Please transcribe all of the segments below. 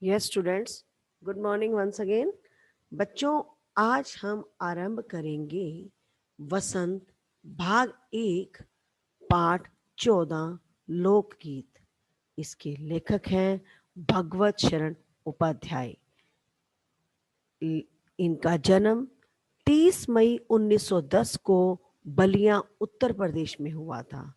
Yes students, good morning once again. बच्चों, आज हम आरंभ करेंगे वसंत भाग 1 पाठ 14 लोकगीत। इसके लेखक हैं भगवत शरण उपाध्याय। इनका जन्म 30 मई 1910 को बलिया उत्तर प्रदेश में हुआ था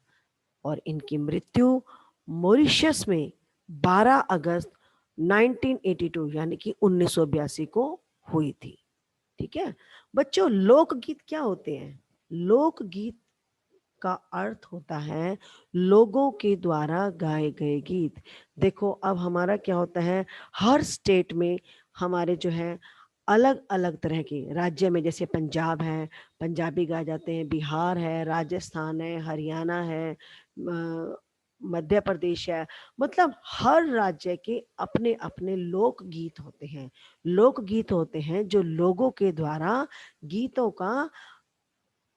और इनकी मृत्यु मॉरिशस में 12 अगस्त 1982 यानी कि 1982 को हुई थी। ठीक है बच्चों, लोकगीत क्या होते हैं? लोकगीत का अर्थ होता है लोगों के द्वारा गाए गए गीत। देखो, अब हमारा क्या होता है, हर स्टेट में हमारे जो है अलग अलग तरह के राज्य में, जैसे पंजाब है, पंजाबी गाए जाते हैं, बिहार है, राजस्थान है, हरियाणा है, मध्य प्रदेश है। मतलब हर राज्य के अपने अपने लोक गीत होते हैं। लोक गीत होते हैं जो लोगों के द्वारा गीतों का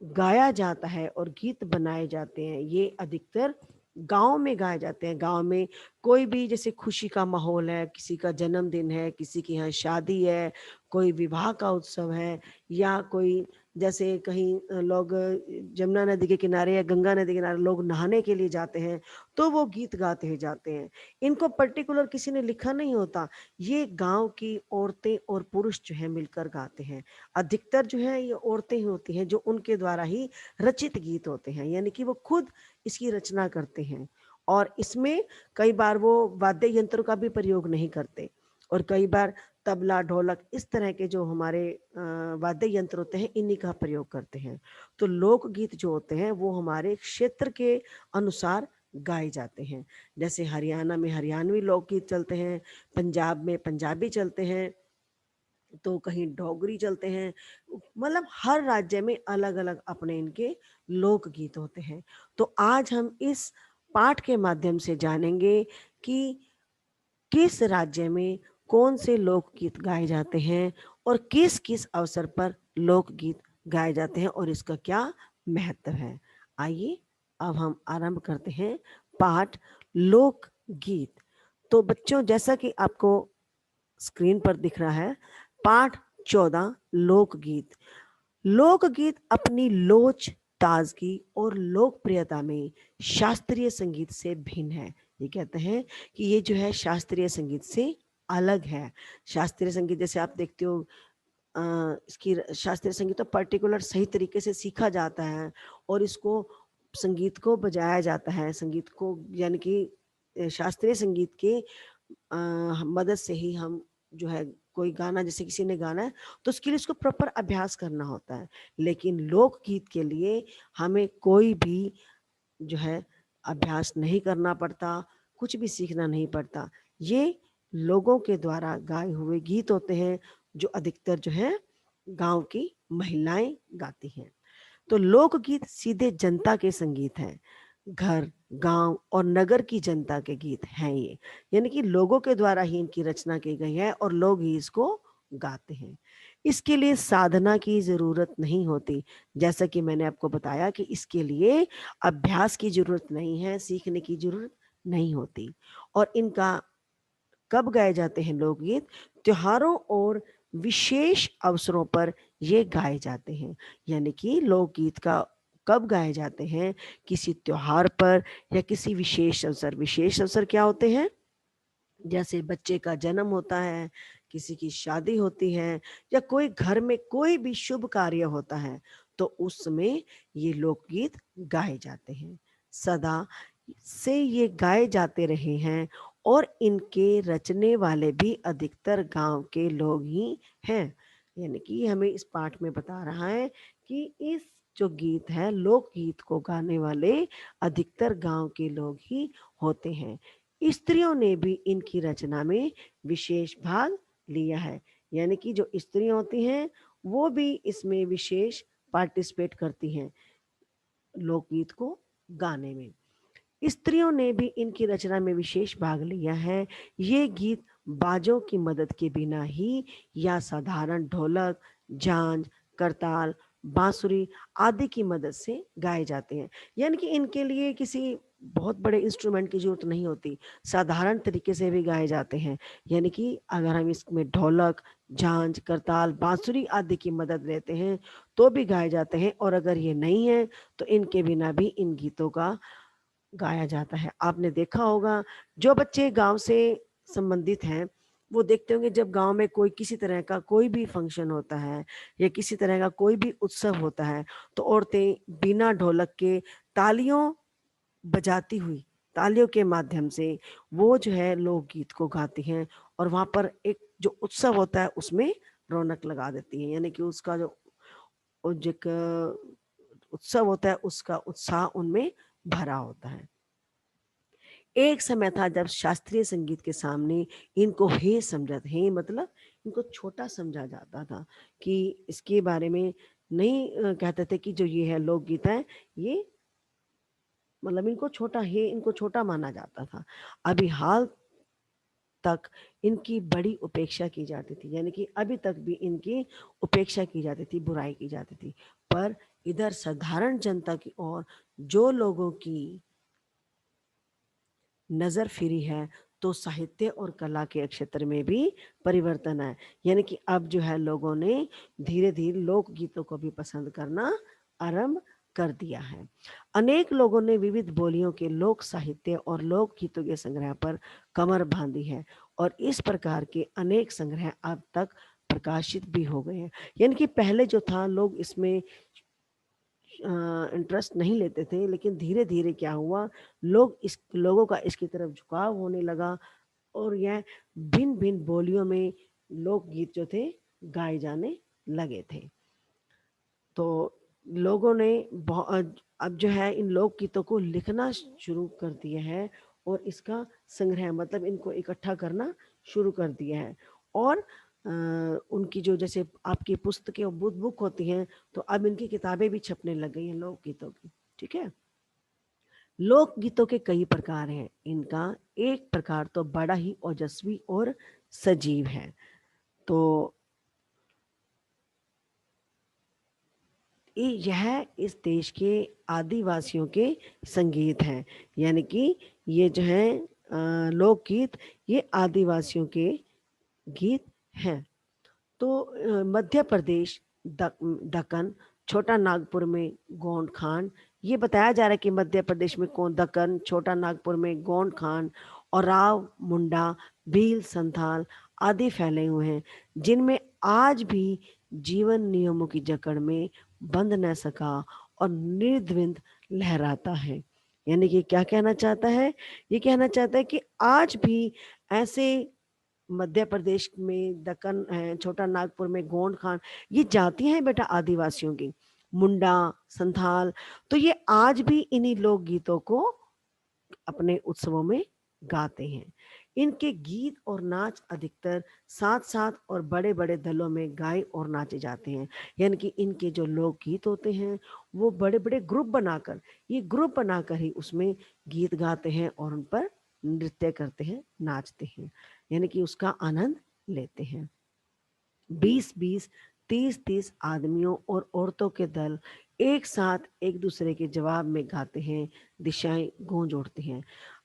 गाया जाता है और गीत बनाए जाते हैं। ये अधिकतर गांव में गाए जाते हैं। गांव में कोई भी, जैसे खुशी का माहौल है, किसी का जन्मदिन है, किसी के यहाँ शादी है, कोई विवाह का उत्सव है, या कोई जैसे कहीं लोग जमुना नदी के किनारे या गंगा नदी के किनारे लोग नहाने के लिए जाते हैं, तो वो गीत गाते ही जाते हैं। इनको पर्टिकुलर किसी ने लिखा नहीं होता, ये गांव की औरतें और पुरुष जो है मिलकर गाते हैं। अधिकतर जो है ये औरतें ही होती हैं जो उनके द्वारा ही रचित गीत होते हैं, यानी कि वो खुद इसकी रचना करते हैं। और इसमें कई बार वो वाद्य यंत्रों का भी प्रयोग नहीं करते, और कई बार तबला, ढोलक, इस तरह के जो हमारे वाद्य यंत्र होते हैं इन्हीं का प्रयोग करते हैं। तो लोकगीत जो होते हैं वो हमारे क्षेत्र के अनुसार गाए जाते हैं। जैसे हरियाणा में हरियाणवी लोकगीत चलते हैं, पंजाब में पंजाबी चलते हैं, तो कहीं डोगरी चलते हैं। मतलब हर राज्य में अलग अलग अपने इनके लोकगीत होते हैं। तो आज हम इस पाठ के माध्यम से जानेंगे कि किस राज्य में कौन से लोकगीत गाए जाते हैं और किस किस अवसर पर लोकगीत गाए जाते हैं और इसका क्या महत्व है। आइए अब हम आरंभ करते हैं पाठ लोकगीत। तो बच्चों, जैसा कि आपको स्क्रीन पर दिख रहा है, पाठ 14 लोकगीत। लोकगीत अपनी लोच, ताजगी और लोकप्रियता में शास्त्रीय संगीत से भिन्न है। ये कहते हैं कि ये जो है शास्त्रीय संगीत से अलग है। शास्त्रीय संगीत जैसे आप देखते हो, इसकी शास्त्रीय संगीत तो पर्टिकुलर सही तरीके से सीखा जाता है और इसको संगीत को बजाया जाता है। संगीत को यानी कि शास्त्रीय संगीत के मदद से ही हम जो है कोई गाना, जैसे किसी ने गाना है तो उसके लिए उसको प्रॉपर अभ्यास करना होता है। लेकिन लोकगीत के लिए हमें कोई भी जो है अभ्यास नहीं करना पड़ता, कुछ भी सीखना नहीं पड़ता। ये लोगों के द्वारा गाए हुए गीत होते हैं जो अधिकतर जो है गांव की महिलाएं गाती हैं। तो लोकगीत सीधे जनता के संगीत हैं। घर, गांव और नगर की जनता के गीत हैं ये, यानी कि लोगों के द्वारा ही इनकी रचना की गई है और लोग ही इसको गाते हैं। इसके लिए साधना की जरूरत नहीं होती। जैसा कि मैंने आपको बताया कि इसके लिए अभ्यास की जरूरत नहीं है, सीखने की जरूरत नहीं होती। और इनका कब गाए जाते हैं लोकगीत? त्योहारों और विशेष अवसरों पर ये गाए जाते हैं। यानी कि लोकगीत का कब गाए जाते हैं? किसी त्योहार पर या किसी विशेष अवसर। विशेष अवसर क्या होते हैं? जैसे बच्चे का जन्म होता है, किसी की शादी होती है, या कोई घर में कोई भी शुभ कार्य होता है, तो उस समय ये लोकगीत गाए जाते हैं। सदा से ये गाए जाते रहे हैं और इनके रचने वाले भी अधिकतर गांव के लोग ही हैं। यानी कि हमें इस पाठ में बता रहा है कि इस जो गीत है, लोकगीत को गाने वाले अधिकतर गांव के लोग ही होते हैं। स्त्रियों ने भी इनकी रचना में विशेष भाग लिया है। यानी कि जो स्त्रियां होती हैं वो भी इसमें विशेष पार्टिसिपेट करती हैं लोकगीत को गाने में। स्त्रियों ने भी इनकी रचना में विशेष भाग लिया है। ये गीत बाजों की मदद के बिना ही या साधारण ढोलक, झांझ, करताल, बांसुरी आदि की मदद से गाए जाते हैं। यानी कि इनके लिए किसी बहुत बड़े इंस्ट्रूमेंट की जरूरत नहीं होती, साधारण तरीके से भी गाए जाते हैं। यानी कि अगर हम इसमें ढोलक, झांझ, करताल, बांसुरी आदि की मदद लेते हैं तो भी गाए जाते हैं, और अगर ये नहीं है तो इनके बिना भी इन गीतों का गाया जाता है। आपने देखा होगा, जो बच्चे गांव से संबंधित हैं वो देखते होंगे, जब गांव में कोई किसी तरह का कोई भी फंक्शन होता है या किसी तरह का कोई भी उत्सव होता है तो औरतें बिना ढोलक के तालियों बजाती हुई, तालियों के माध्यम से वो जो है लोकगीत को गाती हैं, और वहां पर एक जो उत्सव होता है उसमें रौनक लगा देती हैं। यानी कि उसका जो एक उत्सव होता है उसका उत्साह उनमें भरा होता है। एक समय था जब शास्त्रीय संगीत के सामने इनको हे समझा, हे मतलब इनको छोटा समझा जाता था, कि इसके बारे में नहीं कहते थे कि जो ये है लोकगीत है, ये मतलब इनको छोटा, हे इनको छोटा माना जाता था। अभी हाल तक इनकी बड़ी उपेक्षा की जाती थी, यानी कि अभी तक भी इनकी उपेक्षा की जाती थी, बुराई की जाती थी। पर इधर साधारण जनता की ओर जो लोगों की नजर फिरी है, तो साहित्य और कला के क्षेत्र में भी परिवर्तन है। यानी कि अब जो है लोगों ने धीरे धीरे लोक गीतों को भी पसंद करना आरंभ कर दिया है। अनेक लोगों ने विविध बोलियों के लोक साहित्य और लोक गीतों के संग्रह पर कमर बांधी है, और इस प्रकार के अनेक संग्रह अब तक प्रकाशित भी हो गए हैं। यानी कि पहले जो था लोग इसमें इंटरेस्ट नहीं लेते थे, लेकिन धीरे धीरे क्या हुआ, लोगों का इसकी तरफ झुकाव होने लगा, और यह भिन्न भिन्न बोलियों में लोकगीत जो थे गाए जाने लगे थे। तो लोगों ने अब जो है इन लोकगीतों को लिखना शुरू कर दिया है, और इसका संग्रह मतलब इनको इकट्ठा करना शुरू कर दिया है। और उनकी जो जैसे आपकी पुस्तकें बुक होती हैं, तो अब इनकी किताबें भी छपने लग गई हैं लोकगीतों की। ठीक है। लोकगीतों के कई प्रकार हैं, इनका एक प्रकार तो बड़ा ही ओजस्वी और सजीव है। तो यह इस देश के आदिवासियों के संगीत हैं। यानी कि ये जो है लोकगीत, ये आदिवासियों के गीत हैं। तो मध्य प्रदेश, दक्कन, छोटा नागपुर में गोंड खान, ये बताया जा रहा है कि मध्य प्रदेश में कौन, दक्कन, छोटा नागपुर में गोंड खान, और राव, मुंडा, भील, संथाल आदि फैले हुए हैं, जिनमें आज भी जीवन नियमों की जकड़ में बंध न सका और निर्द्वंद लहराता है। यानी कि क्या कहना चाहता है, ये कहना चाहता है कि आज भी ऐसे मध्य प्रदेश में दक्कन है, छोटा नागपुर में गोंड खान, ये जातियां हैं बेटा आदिवासियों की, मुंडा, संथाल, तो ये आज भी इन्हीं लोक गीतों को अपने उत्सवों में गाते हैं। इनके गीत और नाच अधिकतर साथ साथ और बड़े बड़े दलों में गाए और नाचे जाते हैं। यानी कि इनके जो लोक गीत होते हैं वो बड़े बड़े ग्रुप बनाकर, ये ग्रुप बनाकर ही उसमें गीत गाते हैं और उन पर नृत्य करते हैं, नाचते हैं, यानी कि उसका आनंद लेते हैं। 20-20, 30-30 आदमियों और औरतों के दल एक साथ एक दूसरे के जवाब में गाते हैं, दिशाएं गूंज उठती हैं।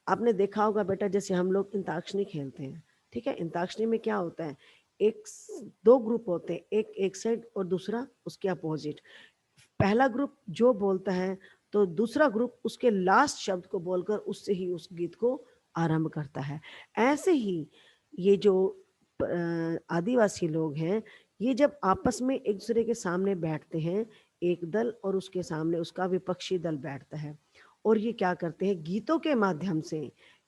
आपने देखा होगा बेटा, जैसे हम लोग अंताक्षरी खेलते हैं, ठीक है, अंताक्षरी में क्या होता है, दो ग्रुप होते हैं, एक एक साइड और दूसरा उसके अपोजिट। पहला ग्रुप जो बोलता है तो दूसरा ग्रुप उसके लास्ट शब्द को बोलकर उससे ही उस गीत को आरंभ करता है। ऐसे ही ये जो आदिवासी लोग हैं, ये जब आपस में एक दूसरे के सामने बैठते हैं, एक दल और उसके सामने उसका विपक्षी दल बैठता है, और ये क्या करते हैं, गीतों के माध्यम से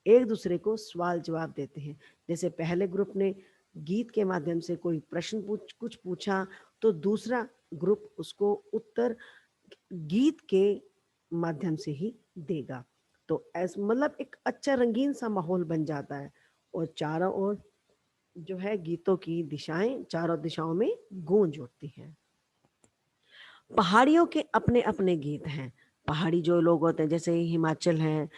एक दूसरे को सवाल जवाब देते हैं। जैसे पहले ग्रुप ने गीत के माध्यम से कोई प्रश्न कुछ पूछा, तो दूसरा ग्रुप उसको उत्तर गीत के माध्यम से ही देगा। तो ऐसा मतलब एक अच्छा रंगीन सा माहौल बन जाता है, और चारों ओर जो है गीतों की दिशाएं चारों दिशाओं में गूंज उठती हैं। पहाड़ियों के अपने अपने गीत हैं। पहाड़ी जो लोग होते हैं, जैसे हिमाचल है,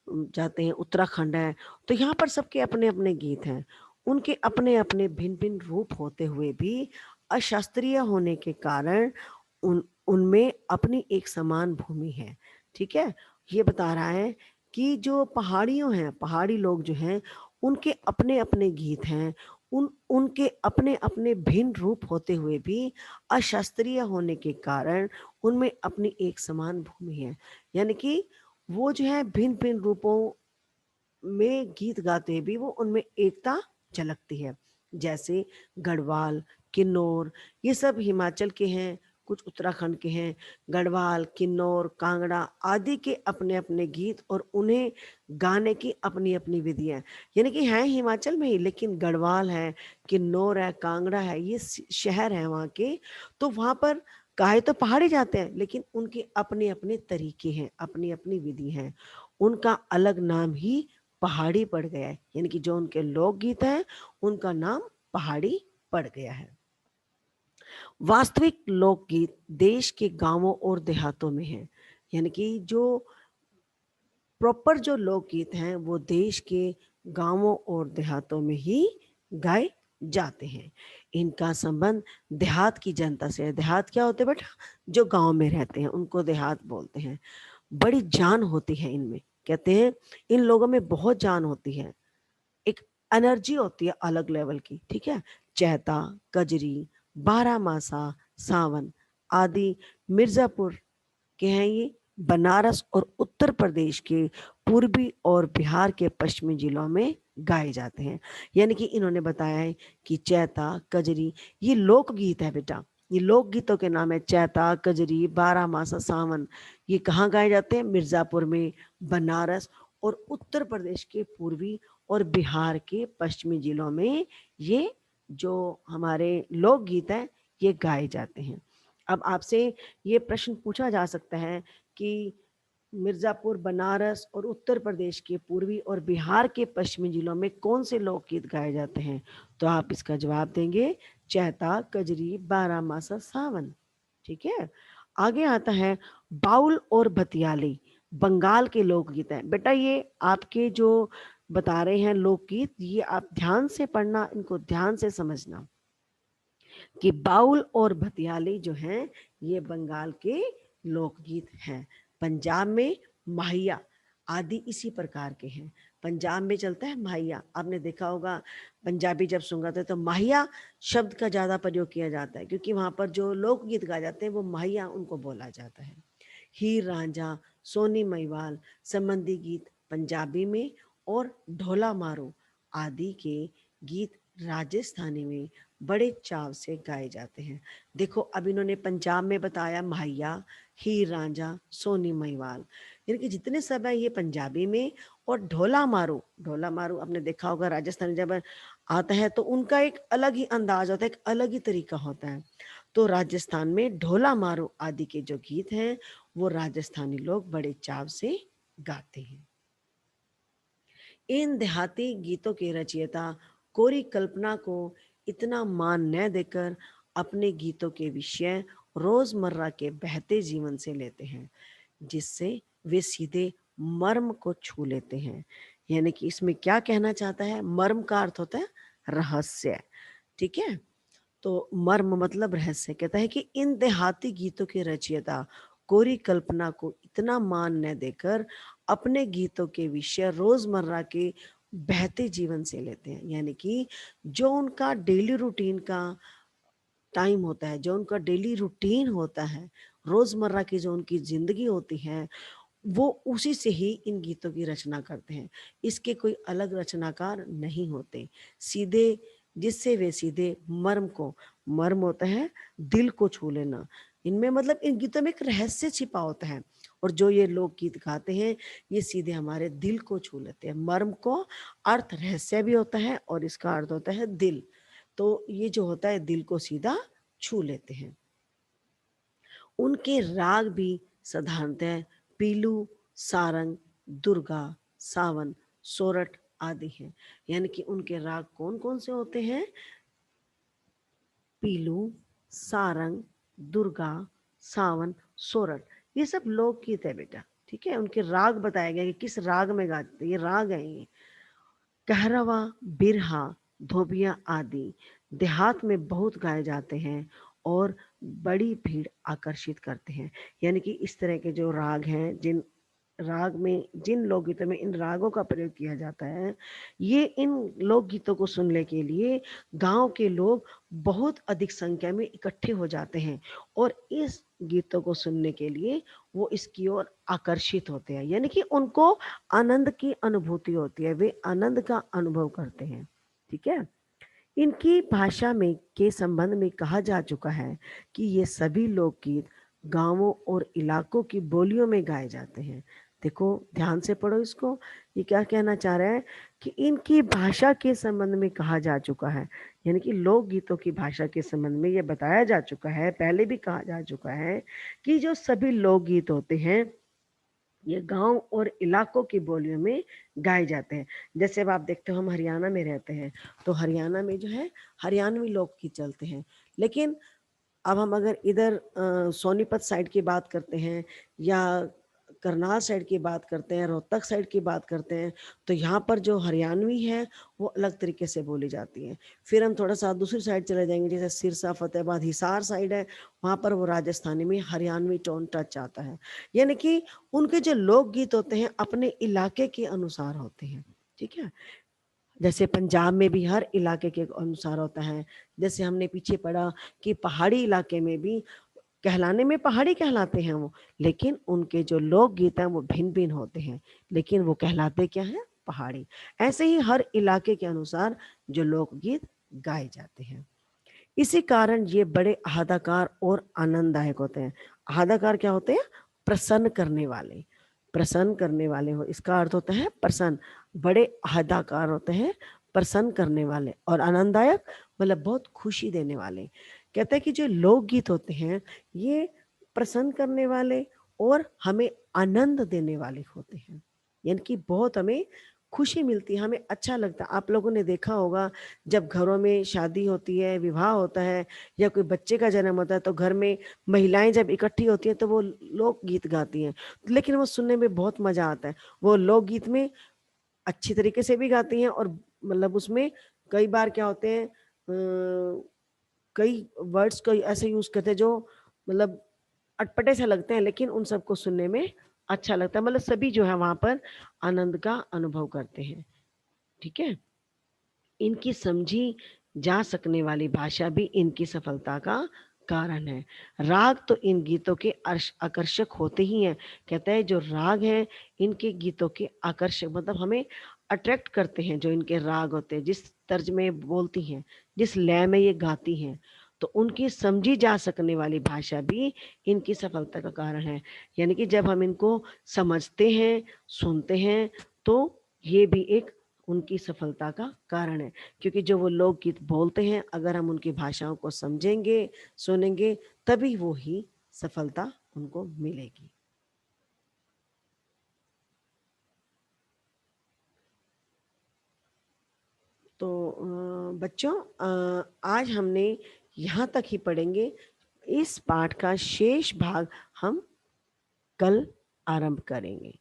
जाते हैं, उत्तराखंड है, तो यहाँ पर सबके अपने अपने गीत हैं। उनके अपने अपने भिन्न भिन्न रूप होते हुए भी अशास्त्रीय होने के कारण उनमें अपनी एक समान भूमि है। ठीक है, ये बता रहा है कि जो पहाड़ियों हैं, पहाड़ी लोग जो हैं, उनके अपने-अपने गीत हैं। उनके अपने-अपने भिन्न रूप होते हुए भी अशास्त्रीय होने के कारण उनमें अपनी एक समान भूमि है। यानी कि वो जो है भिन्न-भिन्न रूपों में गीत गाते हैं भी वो उनमें एकता झलकती है। जैसे गढ़वाल, किन्नौर ये सब हिमाचल के हैं, कुछ उत्तराखंड के हैं। गढ़वाल, किन्नौर, कांगड़ा आदि के अपने-अपने गीत और उन्हें गाने की अपनी-अपनी विधि है। यानी कि हैं हिमाचल में ही लेकिन गढ़वाल है, किन्नौर है, कांगड़ा है, ये शहर हैं वहाँ के, तो वहाँ पर गाए तो पहाड़ी जाते हैं लेकिन उनके अपने-अपने तरीके हैं, अपनी-अपनी विधि है। उनका अलग नाम ही पहाड़ी पड़ गया है, यानी कि जो उनके लोकगीत हैं, उनका नाम पहाड़ी पड़ गया है। वास्तविक लोकगीत देश के गाँवों और देहातों में हैं, यानी कि जो प्रॉपर जो लोकगीत हैं, वो देश के गाँवों और देहातों में ही गाए जाते हैं। इनका संबंध देहात की जनता से है। देहात क्या होते हैं बेटा? जो गाँव में रहते हैं, उनको देहात बोलते हैं। बड़ी जान होती है इनमें, कहते हैं इन लोगों में बहुत जान होती है। एक एनर्जी होती है अलग लेवल की, ठीक है? चैता, कजरी, बारहमासा, सावन आदि मिर्ज़ापुर के हैं ये, बनारस और उत्तर प्रदेश के पूर्वी और बिहार के पश्चिमी जिलों में गाए जाते हैं। यानी कि इन्होंने बताया है कि चैता, कजरी ये लोकगीत है बेटा। ये लोकगीतों के नाम है चैता, कजरी, बारहमासा, सावन। ये कहाँ गाए जाते हैं? मिर्ज़ापुर में, बनारस और उत्तर प्रदेश के पूर्वी और बिहार के पश्चिमी जिलों में ये जो हमारे लोकगीत हैं, ये गाए जाते हैं। अब आपसे ये प्रश्न पूछा जा सकता है कि मिर्ज़ापुर, बनारस और उत्तर प्रदेश के पूर्वी और बिहार के पश्चिमी जिलों में कौन से लोकगीत गाए जाते हैं? तो आप इसका जवाब देंगे चैता, कजरी, बारहमासा, सावन। ठीक है? आगे आता है बाउल और भतियाली, बंगाल के लोकगीत हैं। बेटा ये आपके जो बता रहे हैं लोकगीत, ये आप ध्यान से पढ़ना, इनको ध्यान से समझना। कि बाउल और भतियाली जो हैं ये बंगाल के लोकगीत हैं। पंजाब में माहिया आदि इसी प्रकार के हैं। पंजाब में चलता है माहिया, आपने देखा होगा पंजाबी जब सुनते हैं तो माहिया शब्द का ज़्यादा प्रयोग किया जाता है क्योंकि वहाँ पर जो लोकगीत गाए जाते हैं वो माहिया उनको बोला जाता है। हीर रांझा, सोनी महिवाल संबंधी गीत पंजाबी में और ढोला मारो आदि के गीत राजस्थानी में बड़े चाव से गाए जाते हैं। देखो अब इन्होंने पंजाब में बताया माहिया, हीर रांझा, सोनी महिवाल, यानी कि जितने सब हैं ये पंजाबी में। और ढोला मारू, ढोला मारू आपने देखा होगा राजस्थानी जब आता है तो उनका एक अलग ही अंदाज होता है, एक अलग ही तरीका होता है। तो राजस्थान में ढोला मारू आदि के जो गीत हैं वो राजस्थानी लोग बड़े चाव से गाते हैं। इन देहाती गीतों के रचयिता कोरी कल्पना को इतना मान न देकर अपने गीतों के विषय रोजमर्रा के बहते जीवन से लेते हैं जिससे वे सीधे मर्म को छू लेते हैं। यानी कि इसमें क्या कहना चाहता है? मर्म का अर्थ होता है रहस्य, ठीक है? तो मर्म मतलब रहस्य। कहता है कि इन देहाती गीतों के रचयिता कोरी कल्पना को इतना मान न देकर अपने गीतों के विषय रोजमर्रा के बहते जीवन से लेते हैं। यानी कि जो उनका डेली रूटीन का टाइम होता है, जो उनका डेली रूटीन होता है, रोजमर्रा की जो उनकी जिंदगी होती है, वो उसी से ही इन गीतों की रचना करते हैं। इसके कोई अलग रचनाकार नहीं होते। सीधे जिससे वे सीधे मर्म को, मर्म होता है दिल को छू लेना। इनमें मतलब इन गीतों में एक रहस्य छिपा होता है और जो ये लोग गीत गाते हैं ये सीधे हमारे दिल को छू लेते हैं। मर्म को अर्थ रहस्य भी होता है और इसका अर्थ होता है दिल। तो ये जो होता है दिल को सीधा छू लेते हैं। उनके राग भी साधारणतः पीलू, सारंग, दुर्गा, सावन, सोरठ आदि हैं। यानी कि उनके राग कौन-कौन से होते हैं? पीलू, सारंग, दुर्गा, सावन, सोरठ ये सब लोकगीत है बेटा, ठीक है? उनके राग बताया गया कि किस राग में गाते हैं, ये राग हैं ये। कहरवा, बिरहा, धोबिया आदि देहात में बहुत गाए जाते हैं और बड़ी भीड़ आकर्षित करते हैं। यानी कि इस तरह के जो राग हैं जिन राग में, जिन लोकगीतों में इन रागों का प्रयोग किया जाता है, ये इन लोकगीतों को सुनने के लिए गांव के लोग बहुत अधिक संख्या में इकट्ठे हो जाते हैं और इस गीतों को सुनने के लिए वो इसकी ओर आकर्षित होते हैं, यानी कि उनको आनंद की अनुभूति होती है, वे आनंद का अनुभव करते हैं। ठीक है। इनकी भाषा में के संबंध में कहा जा चुका है कि ये सभी लोकगीत गांवों और इलाकों की बोलियों में गाए जाते हैं। देखो ध्यान से पढ़ो इसको, ये क्या कहना चाह रहा है कि इनकी भाषा के संबंध में कहा जा चुका है, यानी कि लोकगीतों की भाषा के संबंध में ये बताया जा चुका है, पहले भी कहा जा चुका है कि जो सभी लोकगीत होते हैं ये गांव और इलाकों की बोलियों में गाए जाते हैं। जैसे अब आप देखते हो हम हरियाणा में रहते हैं, तो हरियाणा में जो है हरियाणवी लोकगीत चलते हैं, लेकिन अब हम अगर इधर सोनीपत साइड की बात करते हैं या करनाल साइड की बात करते हैं, रोहतक साइड की बात करते हैं, तो यहाँ पर जो हरियाणवी है वो अलग तरीके से बोली जाती है। फिर हम थोड़ा सा दूसरी साइड चले जाएंगे, जैसे सिरसा, फतेहाबाद, हिसार साइड है, वहाँ पर वो राजस्थानी में हरियाणवी टोन टच आता है। यानी कि उनके जो लोकगीत होते हैं अपने इलाके के अनुसार होते हैं। ठीक है। जैसे पंजाब में भी हर इलाके के अनुसार होता है। जैसे हमने पीछे पढ़ा कि पहाड़ी इलाके में भी कहलाने में पहाड़ी कहलाते हैं वो, लेकिन उनके जो लोकगीत हैं वो भिन्न भिन्न होते हैं, लेकिन वो कहलाते क्या है? पहाड़ी। ऐसे ही हर इलाके के अनुसार जो लोकगीत गाए जाते हैं, इसी कारण ये बड़े आहदाकार और आनंददायक होते हैं। आहदाकार क्या होते हैं? प्रसन्न करने वाले, प्रसन्न करने वाले हो, इसका अर्थ होता है प्रसन्न। बड़े आहदाकार होते हैं, प्रसन्न करने वाले, और आनंददायक मतलब बहुत खुशी देने वाले। कहते हैं कि जो लोकगीत होते हैं ये प्रसन्न करने वाले और हमें आनंद देने वाले होते हैं, यानी कि बहुत हमें खुशी मिलती है, हमें अच्छा लगता है। आप लोगों ने देखा होगा जब घरों में शादी होती है, विवाह होता है या कोई बच्चे का जन्म होता है, तो घर में महिलाएं जब इकट्ठी होती हैं तो वो लोकगीत गाती हैं, लेकिन वो सुनने में बहुत मजा आता है। वो लोकगीत में अच्छी तरीके से भी गाती हैं और मतलब उसमें कई बार क्या होते हैं कई वर्ड्स को ऐसे यूज करते हैं जो मतलब अटपटे से लगते हैं, लेकिन उन सबको सुनने में अच्छा लगता है। मतलब सभी जो है वहां पर आनंद का अनुभव करते हैं। ठीक है। इनकी समझी जा सकने वाली भाषा भी इनकी सफलता का कारण है। राग तो इन गीतों के आकर्षक होते ही हैं। कहता है जो राग हैं इनके गीतों के आकर्षक मतलब हमें अट्रैक्ट करते हैं। जो इनके राग होते हैं, जिस तर्ज में बोलती हैं, जिस लय में ये गाती हैं, तो उनकी समझी जा सकने वाली भाषा भी इनकी सफलता का कारण है। यानी कि जब हम इनको समझते हैं, सुनते हैं, तो ये भी एक उनकी सफलता का कारण है। क्योंकि जो वो लोकगीत बोलते हैं, अगर हम उनकी भाषाओं को समझेंगे, सुनेंगे, तभी वो ही सफलता उनको मिलेगी। तो बच्चों आज हमने यहाँ तक ही पढ़ेंगे। इस पाठ का शेष भाग हम कल आरंभ करेंगे।